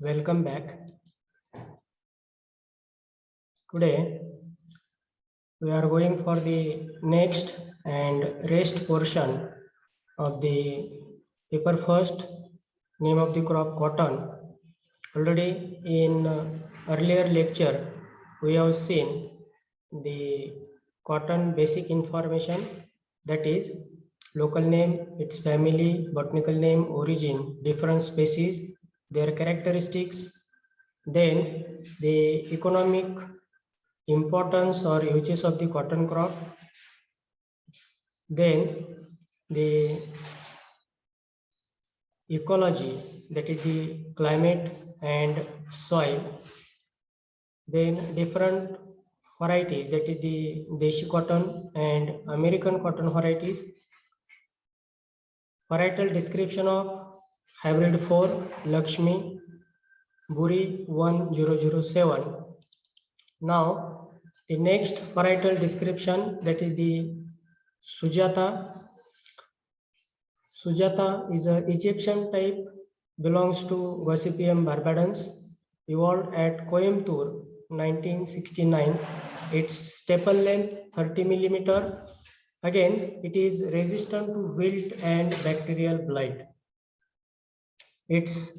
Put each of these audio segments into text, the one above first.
Welcome back. Today we are going for the next and rest portion of the paper first, name of the crop cotton. Already in earlier lecture we have seen the cotton basic information, that is local name, its family, botanical name, origin, different species, their characteristics, then the economic importance or uses of the cotton crop, then the ecology, that is the climate and soil, then different varieties, that is the Deshi cotton and American cotton varieties, varietal description of hybrid 4 Lakshmi Buri 1007. Now the next varietal description, that is the Sujata. Sujata is an Egyptian type, belongs to Gossypium barbadans, evolved at Coimbatore 1969. Its staple length 30 millimeter. Again, it is resistant to wilt and bacterial blight. Its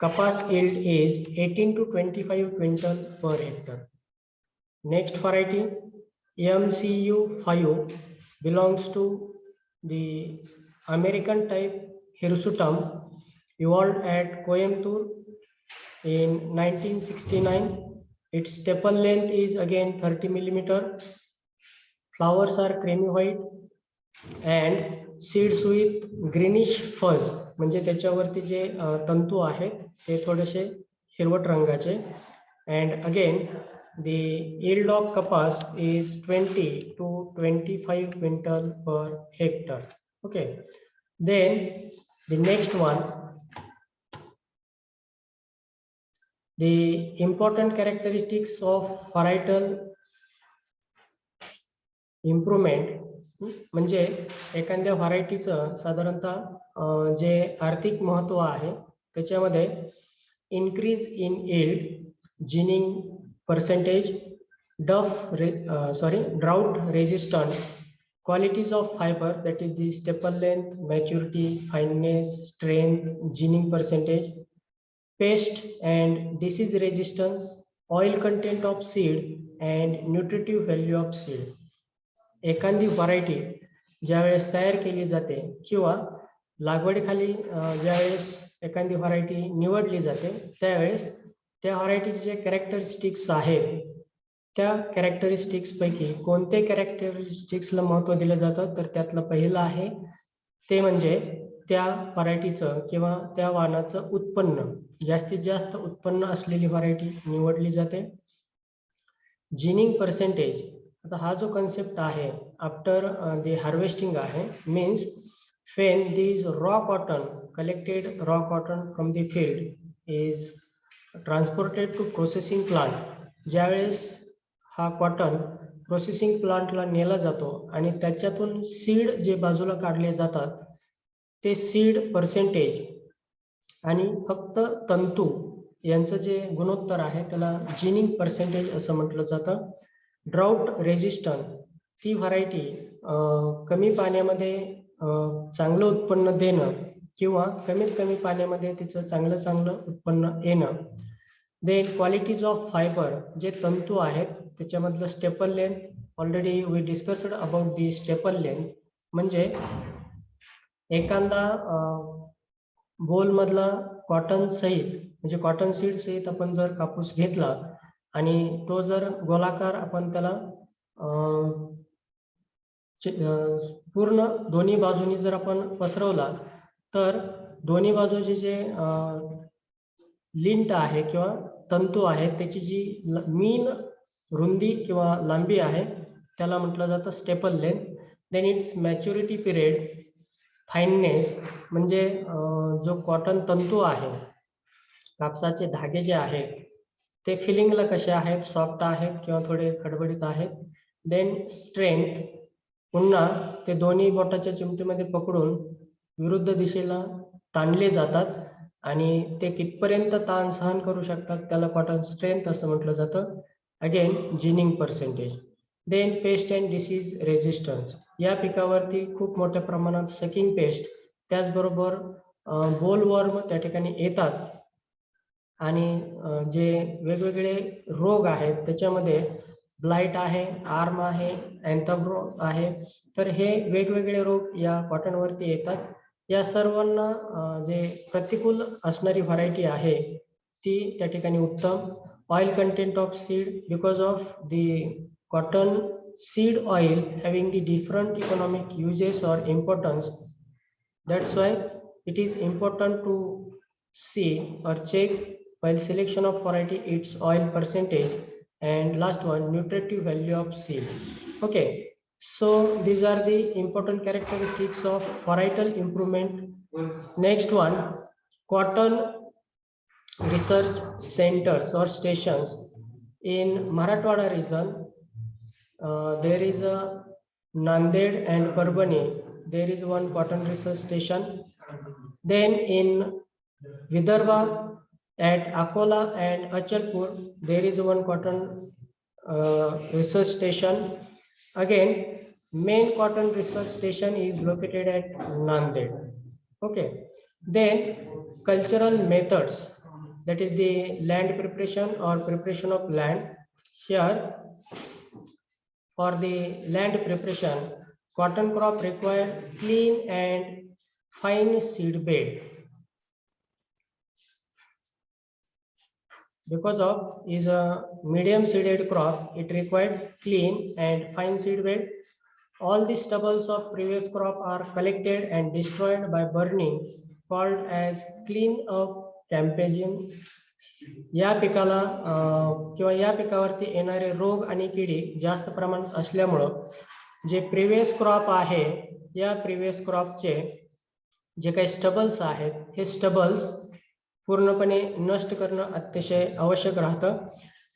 Kapas yield is 18 to 25 quintal per hectare. Next variety, MCU5, belongs to the American type Hirsutum, evolved at Coimbatore in 1969. Its staple length is again 30 millimeter. Flowers are creamy white and seeds with greenish fuzz, म्हणजे त्याच्यावरती जे तंतू आहेत ते थोडेसे हिरवट रंगाचे. And again the yield of kapas is 20 to 25 quintal per hectare. Okay, then the next one, the important characteristics of varietal improvement, म्हणजे एखाद्या व्हरायटीचं साधारणतः जे आर्थिक महत्व आहे त्याच्यामध्ये increase in yield, ginning percentage, drought resistant, qualities of fiber, that is the staple length, maturity, fineness, strength, ginning percentage, pest and disease resistance, oil content of seed and nutritive value of seed. एखादी variety ज्यावेळेस तयार केली जाते किंवा लागवडीखाली ज्यावेळेस एखादी variety निवडली जाते त्यावेळेस त्या व्हरायटीचे जे कॅरेक्टरिस्टिक्स आहेत त्या कॅरेक्टरिस्टिक्स पैकी कोणते कॅरेक्टरिस्टिक्सला महत्त्व दिलं जातं, तर त्यातलं पहिलं आहे ते म्हणजे त्या व्हरायटीचं किंवा त्या वाणाचं उत्पन्न, जास्तीत जास्त उत्पन्न असलेली व्हरायटी निवडली जाते. जिनिंग पर्सेंटेज, आता हा जो कन्सेप्ट आहे आफ्टर द हार्वेस्टिंग आहे, means when these raw cotton, collected raw cotton from the field is transported to processing plant, ज्यावेळेस हा कॉटन प्रोसेसिंग प्लांटला नेला जातो आणि त्याच्यातून सीड जे बाजूला काढले जातात ते सीड पर्सेंटेज आणि फक्त तंतू यांचं जे गुणोत्तर आहे त्याला जिनिंग पर्सेंटेज असं म्हटलं जातं. ड्राउट रेजिस्टंट, ती व्हरायटी कमी पाण्यामध्ये चांगलं उत्पन्न देणं किंवा कमीत कमी पाण्यामध्ये तिचं चांगलं उत्पन्न येणं. देन क्वालिटीज ऑफ फायबर, जे तंतू आहेत त्याच्यामधलं staple length, already we discussed about the staple length, म्हणजे एखादा बोल मधला कॉटन सहित म्हणजे कॉटन सीड सहित आपण जर कापूस घेतला आणि तो जर गोलाकार आपण त्याला पूर्ण दोन्ही बाजूनी जर आपण पसरवला तर दोन्ही बाजूचे जे लिंट आहे किंवा तंतू आहे त्याची जी मीन रुंदी किंवा लांबी आहे त्याला म्हटलं जातं staple length. Then its maturity period, fineness, म्हणजे जो कॉटन तंतू आहे कापसाचे धागे जे आहेत ते फिलिंगला कसे आहेत, सॉफ्ट आहेत किंवा थोडे खडबडीत आहेत. देन स्ट्रेंथ, पुन्हा ते दोन्ही बोटाच्या चिमटीमध्ये पकडून विरुद्ध दिशेला ताणले जातात आणि ते कितपर्यंत ताण सहन करू शकतात त्याला कॉटन स्ट्रेंथ असं म्हटलं जातं. Again ginning percentage. Then pest and disease resistance. या पिकावरती खूप मोठ्या प्रमाणात सकिंग पेस्ट त्याचबरोबर बोलवर्म त्या ठिकाणी येतात आणि जे वेगवेगळे रोग आहेत त्याच्यामध्ये ब्लाइट आहे, आर्म आहे, अँथ्रॅक्नोज आहे. तर हे वेगवेगळे रोग या कॉटनवरती येतात. या सर्वांना जे प्रतिकूल असणारी व्हरायटी आहे ती त्या ठिकाणी उत्तम. Oil content of seed because of the cotton seed oil having the different economic uses or importance. That's why it is important to see or check while selection of variety its oil percentage, and last one nutritive value of seed. Okay, so these are the important characteristics of varietal improvement. Next one, cotton research centers or stations in Marathwada region. There is a Nanded and Parbani. There is one cotton research station. Then in Vidarbha at Akola and Achalpur, there is one cotton research station. Again, main cotton research station is located at Nanded. Okay. Then cultural methods, that is the land preparation or preparation of land. Here, for the land preparation, cotton crop require clean and fine seed bed. Because of is a medium seeded crop, it required clean and fine seed bed. All the stubbles of previous crop are collected and destroyed by burning, called as clean up campaign. या पिकाला किंवा या पिकावरती येणारे रोग आणि किडी जास्त प्रमाणात असल्यामुळं जे प्रिव्हियस क्रॉप आहे या प्रिव्हियस क्रॉपचे जे काही स्टबल्स आहेत हे स्टबल्स पूर्णपणे नष्ट करणं अतिशय आवश्यक राहतं.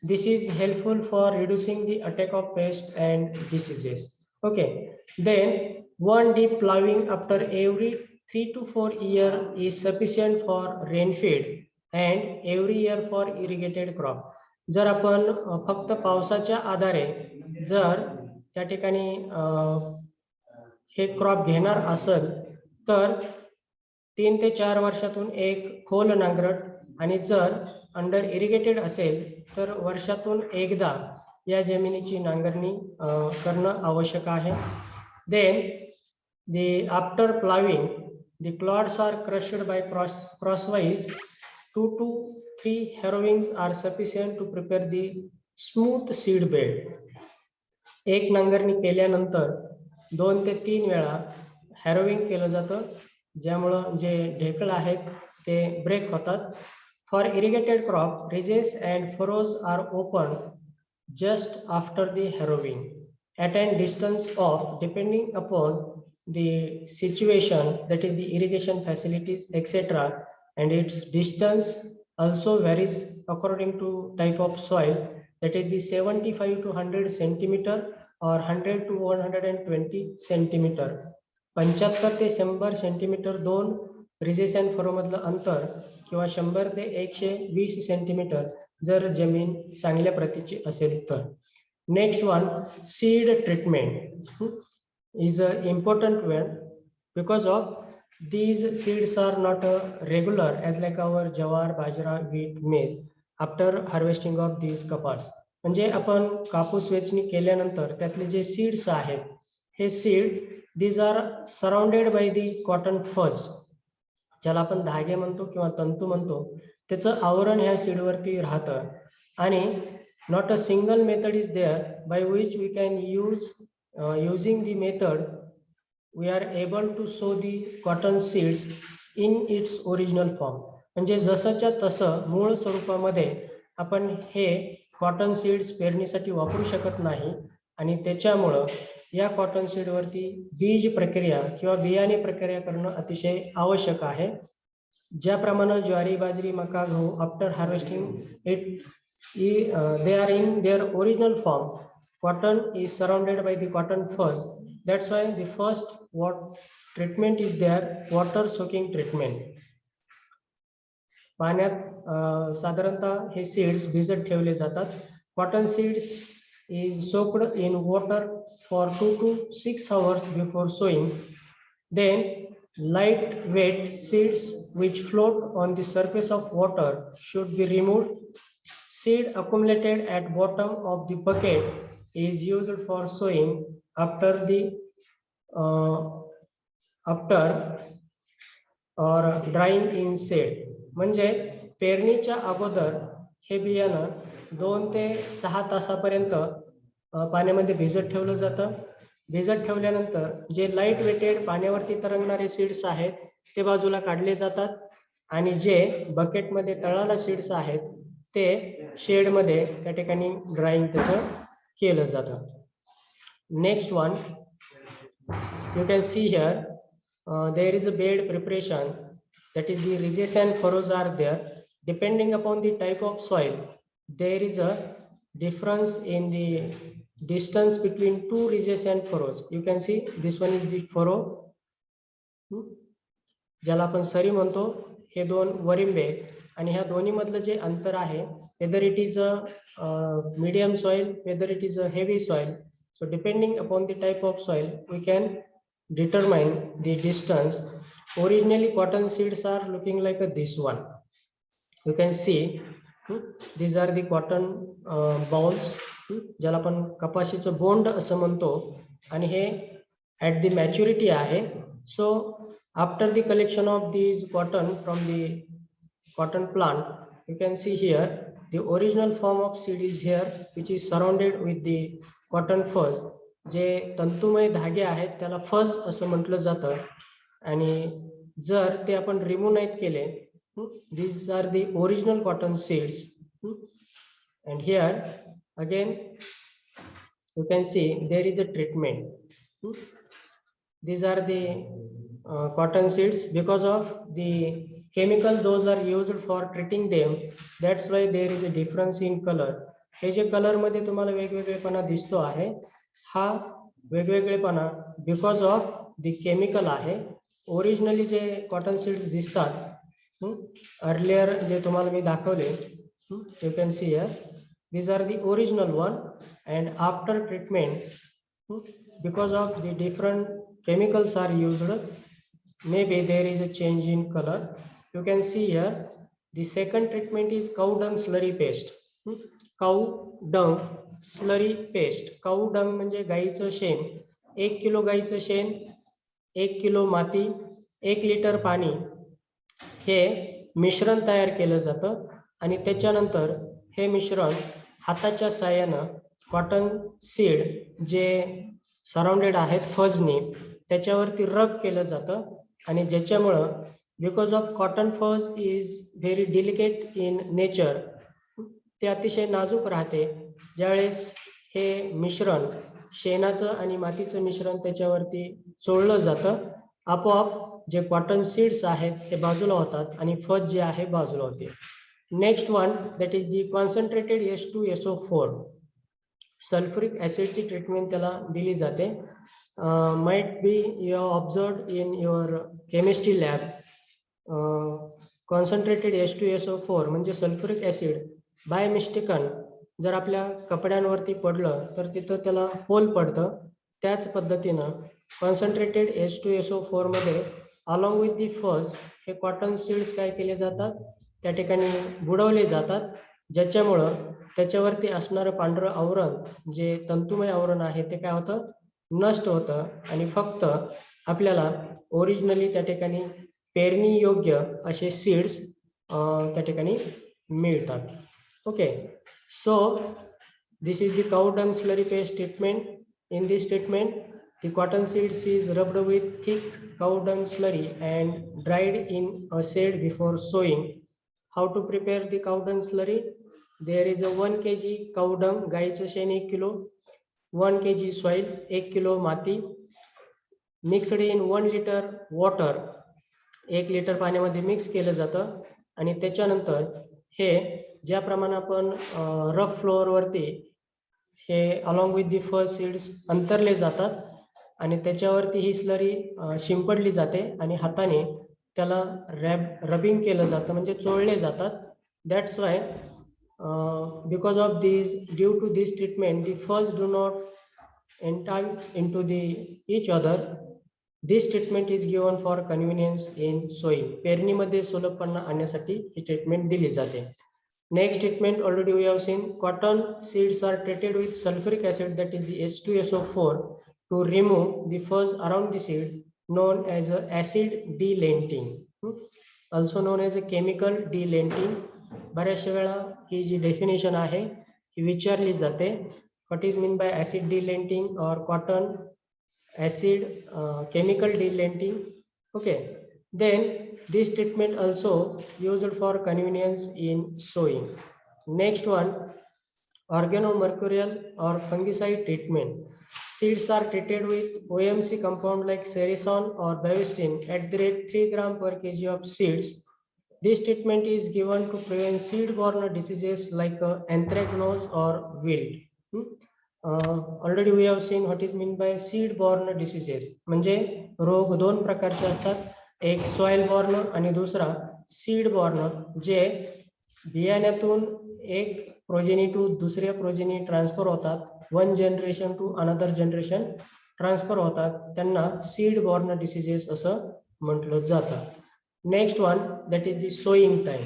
This is helpful for reducing the attack of pest and diseases. Okay, then one deep plowing after every 3 to 4 years is sufficient for rain feed and every year for irrigated crop. जर आपण फक्त पावसाच्या आधारे जर त्या ठिकाणी हे crop घेणार असेल तर 3 ते 4 वर्षातून एक खोल नांगरट आणि जर अंडर इरिगेटेड असेल तर वर्षातून एकदा या जमिनीची नांगरणी करणं आवश्यक आहे. Then after plowing, the clods are crushed by crosswise. 2 to 3 harrowings are sufficient to prepare the smooth seed bed. एक नांगरणी केल्यानंतर 2 ते 3 वेळा हॅरोविंग केलं जातं ज्यामुळं जे ढेकळ आहेत ते ब्रेक होतात. For irrigated crop, ridges and furrows are opened just after the harrowing at a distance of, depending upon the situation, that is the irrigation facilities, etc., and its distance also varies according to type of soil, that is the 75 to 100 centimeter or 100 to 120 centimeter. 75 ते 100 centimetre दोन ridges and furrow मधलं अंतर किंवा 100 ते 120 centimetre जर जमीन चांगल्या प्रतीची असेल तर. Next one, seed treatment is an important one because of these seeds are not regular as like our jawar, bajra, wheat, maize after harvesting of these kapas. म्हणजे आपण कापूस वेचणी केल्यानंतर त्यातले जे सीड्स आहेत हे seed these are surrounded by the cotton fuzz, ज्याला आपण धागे म्हणतो किंवा तंतू म्हणतो, त्याचं आवरण ह्या सीडवरती राहतं. आणि not a single method is there by which we can use using the method we are able to sow the cotton seeds in its original form. म्हणजे जसंच्या तसं मूळ स्वरूपामध्ये आपण हे कॉटन सीड्स पेरणीसाठी वापरू शकत नाही आणि त्याच्यामुळं या कॉटन सीडवरती बीज प्रक्रिया किंवा बियाणे प्रक्रिया करणं अतिशय आवश्यक आहे. ज्याप्रमाणे ज्वारी, बाजरी, मका, गहू after harvesting it they are in their original form. Cotton is surrounded by the cotton fuzz. That's why the first what treatment is there, water soaking treatment. पाण्यात साधारणतः हे सीड्स भिजत ठेवले जातात. Cotton seeds is soaked in water for 2 to 6 hours before sowing. Then lightweight seeds which float on the surface of water should be removed. Seed accumulated at bottom of the bucket is used for sowing after after or drying in shade. म्हणजे पेरणीच्या अगोदर हे बियाणं 2 ते 6 तासापर्यंत पाण्यामध्ये भिजत ठेवलं जातं. भिजत ठेवल्यानंतर जे लाईट वेटेड पाण्यावरती तरंगणारे सीड्स आहेत ते बाजूला काढले जातात आणि जे बकेटमध्ये तळाला सीड्स आहेत ते शेडमध्ये त्या ठिकाणी ड्राईंग त्याचं केलं जातं. Next one you can see here there is a bed preparation, that is the ridges and furrows are there. Depending upon the type of soil, there is a difference in the distance between two ridges and furrows. You can see this one is the furrow, ज्याला आपण सरी म्हणतो. हे दोन वरिंबे आणि ह्या दोन्ही मधलं जे अंतर आहे, whether it is a medium soil, whether it is a heavy soil. So depending upon the type of soil, we can determine the distance. Originally cotton seeds are looking like this one. You can see these are the cotton balls, ज्याला आपण कपाशीचं बोंड असं म्हणतो आणि हे at the maturity आहे. So after the collection of these cotton from the cotton plant, you can see here the original form of seed is here, which is surrounded with the cotton fuzz. जे तंतुमय धागे आहेत त्याला fudge असं म्हटलं जातं आणि जर ते आपण रिमूव्ह नाहीत केले, these are the original cotton seeds. And here again you can see there is a treatment. These are the cotton seeds. Because of the chemical those are used for treating them, that's why there is a difference in color. हे जे colour मध्ये तुम्हाला वेगवेगळेपणा दिसतो आहे, हा वेगवेगळेपणा because of the chemical आहे. Originally जे cotton seeds दिसतात अर्लियर जे तुम्हाला मी दाखवले, you can see here these are the original one, and after treatment because of the different chemicals are used, maybe there is a change in color. You can see here the second treatment is cow dung slurry paste. cow dung slurry paste. cow dung म्हणजे गाईचं शेण. 1 kilo गाईचं शेण, 1 kilo माती, 1 litre पाणी, हे मिश्रण तयार केलं जातं आणि त्याच्यानंतर हे मिश्रण हाताच्या साहाय्यानं कॉटन सीड जे सराउंडेड आहेत फजने त्याच्यावरती रब केलं जातं आणि ज्याच्यामुळं because of cotton fuzz is very delicate in nature, ते अतिशय नाजूक राहते. ज्यावेळेस हे मिश्रण शेणाचं आणि मातीचं मिश्रण त्याच्यावरती चोळलं जातं, आपोआप जे कॉटन सीड्स आहेत ते बाजूला होतात आणि फज जे आहे बाजूला होते. Next one that is the concentrated H2SO4. Sulphuric ऍसिडची ट्रीटमेंट त्याला दिली जाते. Might be you observed in your chemistry lab. Concentrated H2SO4 म्हणजे सल्फ्युरिक ऍसिड बाय मिस्टेकन जर आपल्या कपड्यांवरती पडलं तर तिथं त्याला होल पडतं. त्याच पद्धतीनं कॉन्सन्ट्रेटेड H2SO4 मध्ये अलॉंग विथ दी फज हे कॉटन सीड्स काय केले जातात, त्या ठिकाणी बुडवले जातात, ज्याच्यामुळं त्याच्यावरती असणारं पांढरं आवरण जे तंतुमय आवरण आहे ते काय होतं, नष्ट होतं आणि फक्त आपल्याला ओरिजिनली त्या ठिकाणी पेरणी योग्य असे सीड्स त्या ठिकाणी मिळतात. Okay, so this is the cow dung slurry paste treatment. In this treatment, the cotton seeds is rubbed with thick cow dung slurry and dried in a shade before sowing. How to prepare the cow dung slurry? There is a 1 kg cow dung, गाईचं शेण 1 kilo, 1 kg soil, 1 kilo माती, mixed in 1 liter water, 1 litre पाण्यामध्ये mix केलं जातं आणि त्याच्यानंतर हे ज्याप्रमाणे आपण रफ फ्लोअर वरती हे along with the first seeds अंतरले जातात आणि त्याच्यावरती ही स्लरी शिंपडली जाते आणि हाताने त्याला रबिंग केलं जातं, म्हणजे चोळले जातात. That's why because of these, due to this treatment, the furs do not enter into the each other. This treatment is given for convenience in sowing. पेरणीमध्ये सुलभपणा आणण्यासाठी ही ट्रीटमेंट दिली जाते. Next treatment already we have seen, cotton seeds are treated with sulfuric acid, that is the H2SO4, to remove the fuzz around the seed, known as a acid delenting, also known as a chemical delenting. बऱ्याचशा वेळा ही जी definition आहे ही विचारली जाते. What is mean by acid delinting और cotton acid chemical delenting. Okay, then this treatment also used for convenience in sowing. Next one, organomercurial or fungicide treatment. Seeds are treated with OMC compound like Serison or Bavustin at the rate 3 gram per kg of seeds. This treatment is given to prevent seed-borne diseases like anthracnose or wilt. Already we have seen what is mean by seed borne diseases. म्हणजे रोग दोन प्रकारचे असतात, एक soil born आणि दुसरा seed born, जे बियाण्यातून एक प्रोजेनी टू दुसऱ्या प्रोजेनी ट्रान्सफर होतात, one generation to another generation transfer होतात, त्यांना सीड बॉर्न डिसीजेस असं म्हटलं जातं. Next one, that is the sowing time.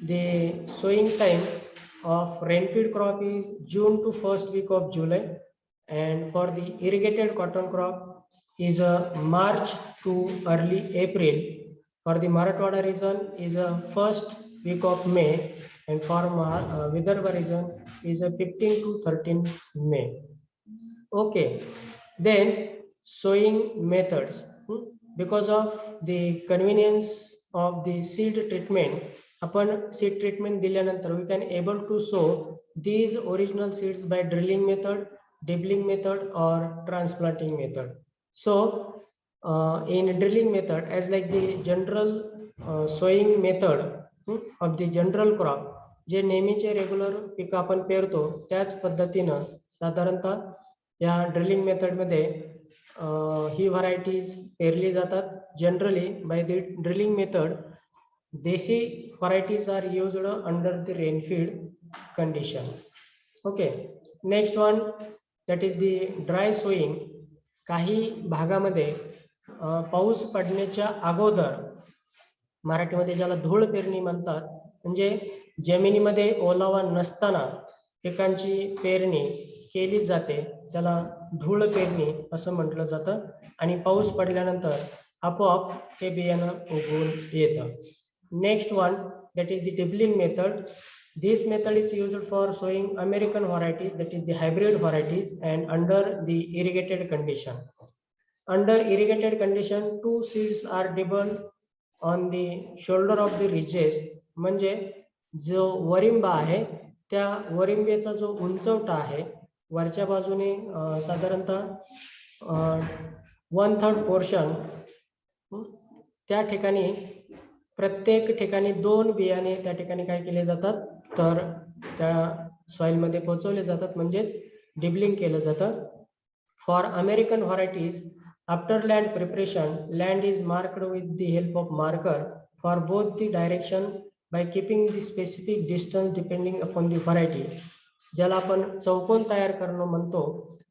The sowing time of rainfed crop is June to first week of July, and for the irrigated cotton crop is March to early April. For the Marathwada region is first week of May, and for Vidarbha region is 15 to 13 May. Okay, then sowing methods. Because of the convenience of the seed treatment, आपण seed treatment दिल्यानंतर we can able to sow these original seeds by drilling method, dibbling method or transplanting method. So in drilling method, as like the general sowing method of the general crop, जे नेहमीचे regular पीक आपण पेरतो त्याच पद्धतीनं साधारणतः या drilling मेथडमध्ये ही varieties पेरली जातात. Generally by the drilling method, देशी varieties are used under the rainfed condition. Okay, next one, that is the dry sowing. काही भागामध्ये पाऊस पडण्याच्या अगोदर, मराठीमध्ये ज्याला धूळ पेरणी म्हणतात, म्हणजे जमिनीमध्ये ओलावा नसताना पिकांची पेरणी केली जाते, त्याला धूळ पेरणी असं म्हटलं जातं. आणि पाऊस पडल्यानंतर आपोआप हे बियाणं उगवून येतं. Next one, that is the dibbling method. This method is used for sowing American varieties, that is the hybrid varieties, and under the irrigated condition. Under irrigated condition, two seeds are dibbled on the shoulder of the ridges. म्हणजे जो वरिंबा आहे त्या वरिंबेचा जो उंचवटा आहे वरच्या बाजूने साधारणतः 1/3 पोर्शन, त्या ठिकाणी प्रत्येक ठिकाणी 2 बियाणे त्या ठिकाणी काय केले जातात, तर त्या सॉइल मध्ये पोहोचवले जातात, म्हणजेच डिबलिंग केलं जातं. For American varieties, after land preparation, land is marked with the help of marker for both the direction by keeping the specific distance depending upon the variety. ज्याला आपण चौकोन तयार करणं म्हणतो,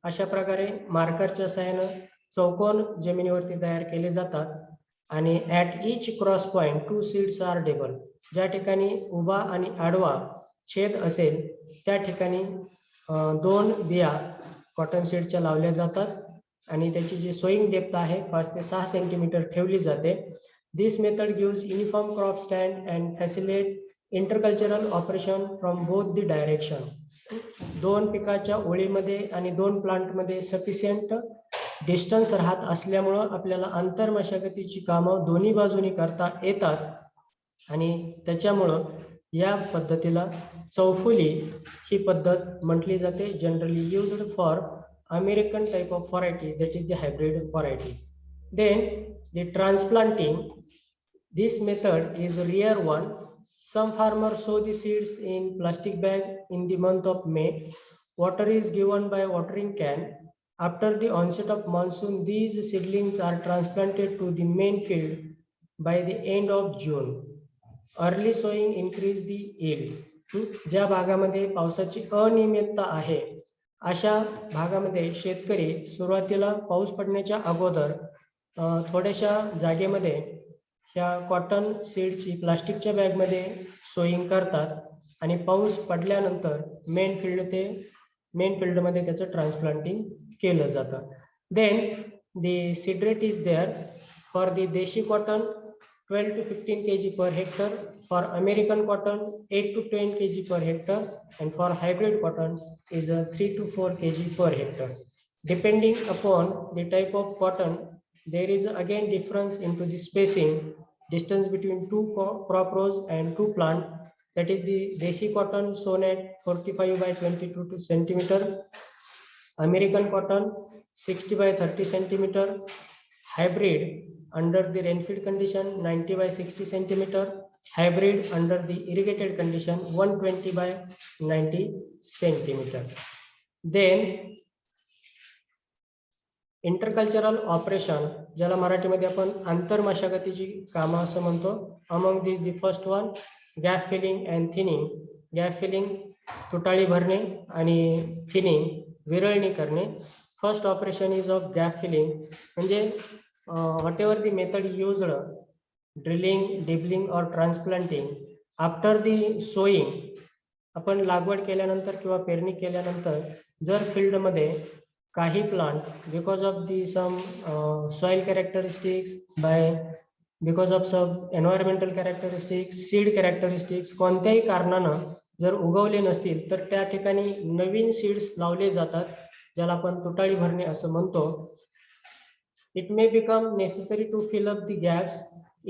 अशा प्रकारे मार्करच्या सहाय्यानं चौकोन जमिनीवरती तयार केले जातात. आणि at each cross point 2 seeds are dibble. ज्या ठिकाणी उभा आणि आडवा छेद असेल त्या ठिकाणी 2 बिया कॉटन सीडच्या लावल्या जातात आणि त्याची जी सोईंग डेप्थ आहे 5 ते 6 सेंटीमीटर ठेवली जाते. This method gives uniform crop stand and facilitate intercultural operation from both the direction. 2 पिकाच्या ओळीमध्ये आणि 2 प्लांटमध्ये सफिशियंट डिस्टन्स राहत असल्यामुळं आपल्याला आंतरमशागतीची कामं दोन्ही बाजूनी करता येतात आणि त्याच्यामुळं या पद्धतीला चौफुली ही पद्धत म्हटली जाते. Generally used for American type of variety, that is the hybrid variety. Then the transplanting, this method is rare one. Some farmers sow the seeds in plastic bag in the month of May. Water is given by watering can. After the onset of monsoon, these seedlings are transplanted to the main field by the end of June. Early sowing increase the yield. ज्या भागामध्ये पावसाची अनियमितता आहे अशा भागामध्ये शेतकरी सुरुवातीला पाऊस पडण्याच्या अगोदर थोड्याशा जागेमध्ये ह्या कॉटन सीडची प्लास्टिकच्या बॅगमध्ये सोईंग करतात आणि पाऊस पडल्यानंतर मेन फील्डमध्ये त्याचं ट्रान्सप्लांटिंग केलं जातं. Then the seed rate is there for the desi cotton 12 to 15 kg per hectare, for American cotton 8 to 10 kg per hectare, and for hybrid cotton is 3 to 4 kg per hectare. Depending upon the type of cotton, there is again difference into the spacing, distance between two crop rows and two plant. That is the Deshi cotton sown at 45 by 22 centimeter, American cotton 60 by 30 centimeter, hybrid under the rainfed condition 90 by 60 centimeter, hybrid under the irrigated condition 120 by 90 centimeter. Then intercultural operation, ज्याला मराठीमध्ये आपण आंतरमशागतीची कामं असं म्हणतो. Among these the first one gap filling and thinning. Gap filling तुटाळी भरणे आणि thinning विरळणी करणे. First operation is of gap filling, म्हणजे whatever the method used, drilling, dibbling or transplanting, after the sowing, आपण लागवड केल्यानंतर किंवा पेरणी केल्यानंतर जर फील्ड मध्ये काही plant because of the some soil characteristics because of some environmental characteristics, seed characteristics कोणत्याही कारणानं जर उगवले नसतील तर त्या ठिकाणी नवीन सीड्स लावले जातात, ज्याला आपण तुटाळी भरणे असं म्हणतो. It may become necessary to fill up the gaps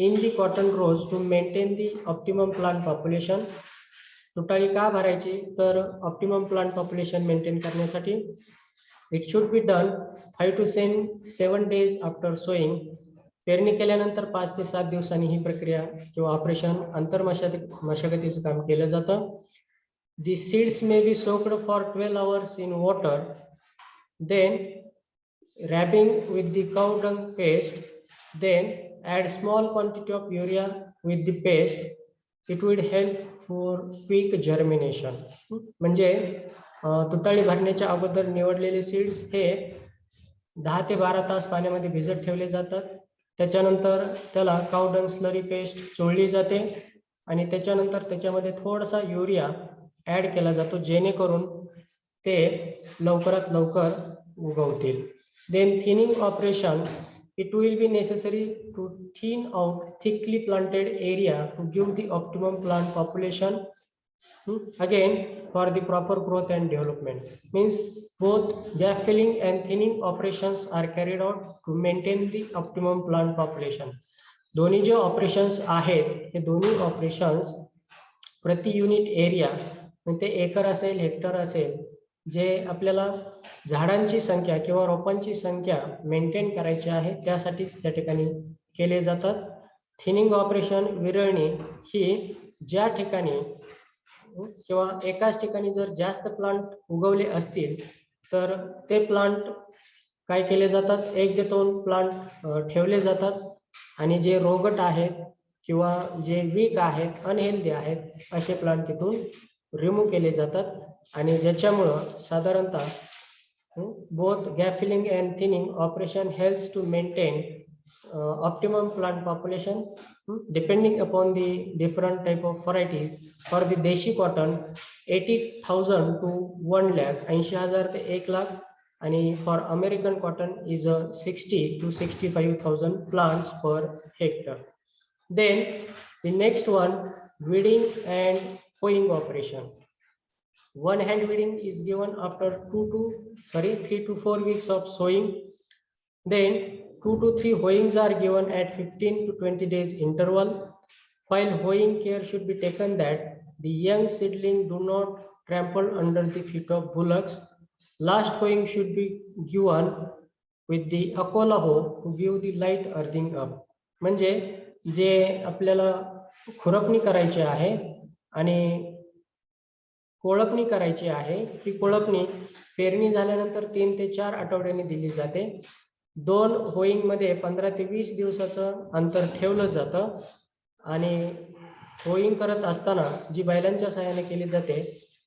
in the cotton rows to maintain the optimum plant population. तुटाळी का भरायची तर ऑप्टिमम प्लांट पॉप्युलेशन मेंटेन करण्यासाठी. It should be done 5 to 7 days after sowing. पेरणी केल्यानंतर 5 ते 7 दिवसांनी ही प्रक्रिया किंवा ऑपरेशन आंतरमशागतीचं काम केलं जातं. The seeds may be soaked for 12 hours in water. Then rubbing with the cow dung paste, then add small quantity of urea with the paste. It would help for quick germination. म्हणजे तुटाळी भरण्याच्या अगोदर निवडलेले seeds हे 10 ते 12 तास पाण्यामध्ये भिजत ठेवले जातात. त्याच्यानंतर त्याला काऊ डंग स्लरी पेस्ट चोळली जाते आणि त्याच्यानंतर त्याच्यामध्ये थोडासा युरिया ऍड केला जातो जेणेकरून ते लवकरात लवकर उगवतील. Then thinning operation, it will be necessary to thin out thickly planted area to give the optimum plant population. Again for the proper growth and development. Means both gap filling and thinning operations are carried out to maintain the optimum plant population. दोन्ही जे operations आहेत हे दोन्ही operations प्रति unit area म्हणजे acre असेल hectare असेल जे आपल्याला झाडांची संख्या किंवा रोपांची संख्या मेंटेन करायची आहे त्यासाठीच त्या ठिकाणी केले जातात. थिनिंग ऑपरेशन विरळणी ही ज्या ठिकाणी किंवा एकाच ठिकाणी जर जास्त प्लांट उगवले असतील तर ते प्लांट काय केले जातात, 1 ते 2 प्लांट ठेवले जातात आणि जे रोगट आहेत किंवा जे वीक आहेत अनहेल्दी आहेत असे प्लांट तिथून रिमूव्ह केले जातात आणि ज्याच्यामुळं साधारणतः both gap filling and thinning operation helps to maintain optimum plant population depending upon the different type of varieties. For the Deshi cotton 80,000 to 1 lakh 80,000 ते 1 lakh आणि for American cotton is 60 to 65,000 plants per hectare. Then the next one, weeding and hoeing operation. One hand weeding is given after 3 to 4 weeks of sowing. Then 2 to 3 hoeings are given at 15 to 20 days interval. While hoeing, care should be taken that the young seedling do not trample under the feet of bullocks. Last hoeing should be given with the Akola hoe to give the light earthing up. म्हणजे जे आपल्याला खुरपणी करायची आहे आणि कोळपणी करायची आहे. ही कोळपणी पेरणी झाल्यानंतर 3 ते 4 आठवड्यांनी दिली जाते. 2 होईंग मध्ये 15 ते 20 दिवसाचं अंतर ठेवलं जातं आणि होईंग करत असताना जी बैलांच्या सहाय्याने केली जाते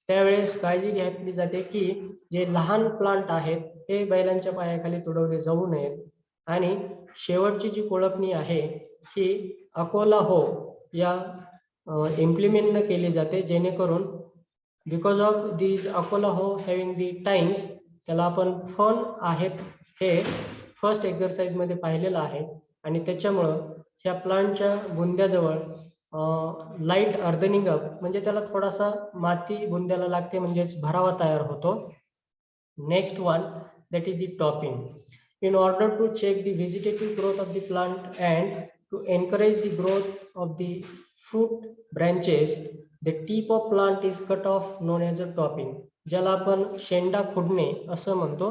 त्यावेळेस काळजी घेतली जाते की जे लहान प्लांट आहेत ते बैलांच्या पायाखाली तुडवले जाऊ नयेत आणि शेवटची जी कोळपणी आहे ही अकोला हो या इम्प्लिमेंटनं केली जाते जेणेकरून बिकॉज ऑफ दीज अकोला हो हॅव्हिंग दी टाइम्स त्याला आपण फन आहेत हे फर्स्ट एक्झरसाइजमध्ये पाहिलेलं आहे आणि त्याच्यामुळं ह्या प्लांटच्या बुंद्याजवळ लाईट अर्दनिंग अप म्हणजे त्याला थोडासा माती बुंद्याला लागते म्हणजेच भरावा तयार होतो. Next one that is the topping. In order to check the vegetative growth of the plant and to encourage the growth of the fruit branches, the tip of plant is cut off known as a topping. ज्याला आपण शेंडा खुडणे असं म्हणतो.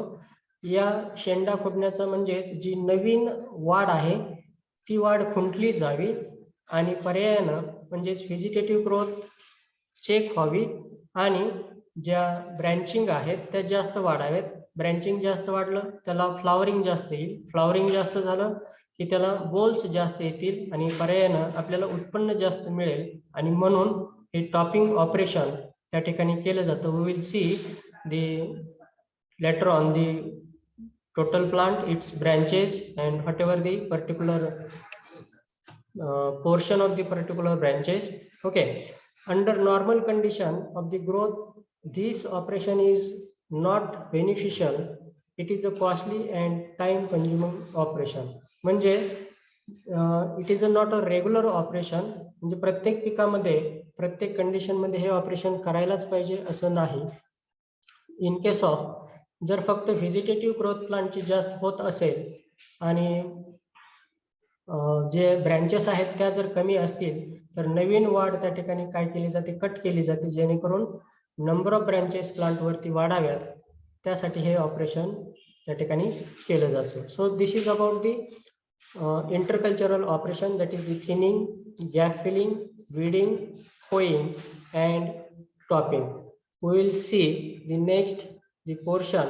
या शेंडा खुडण्याचा म्हणजेच जी नवीन वाढ आहे ती वाढ खुंटली जावी आणि पर्यायानं म्हणजेच व्हेजिटेटिव्ह ग्रोथ चेक व्हावी आणि ज्या ब्रँचिंग आहेत त्या जास्त वाढाव्यात. ब्रँचिंग जास्त वाढलं त्याला फ्लावरिंग जास्त येईल. फ्लावरिंग जास्त झालं की त्याला बोल्स जास्त येतील आणि पर्यायानं आपल्याला उत्पन्न जास्त मिळेल आणि म्हणून हे टॉपिंग ऑपरेशन त्या ठिकाणी केलं जातं. We will see the later on the total plant, its branches and whatever the particular portion of the particular branches. Okay, under normal condition of the growth this operation is not beneficial. It is a costly and time consuming operation. म्हणजे it is not a regular operation. म्हणजे प्रत्येक पिकामध्ये प्रत्येक condition मध्ये हे operation करायलाच पाहिजे असं नाही. इन केस ऑफ जर फक्त व्हेजिटेटिव्ह ग्रोथ प्लांटची जास्त होत असेल आणि जे ब्रँचेस आहेत त्या जर कमी असतील तर नवीन वाढ त्या ठिकाणी काय केली जाते कट केली जाते जेणेकरून नंबर ऑफ ब्रँचेस प्लांटवरती वाढाव्यात त्यासाठी हे ऑपरेशन त्या ठिकाणी केलं जातं. So this is about the intercultural operation that is the thinning, gap filling, weeding, hoeing and topping. We will see the next the portion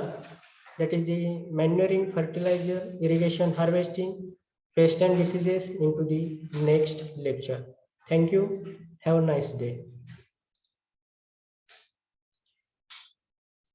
that is the manuring, fertilizer, irrigation, harvesting, pest and diseases into the next lecture. Thank you. Have a nice day.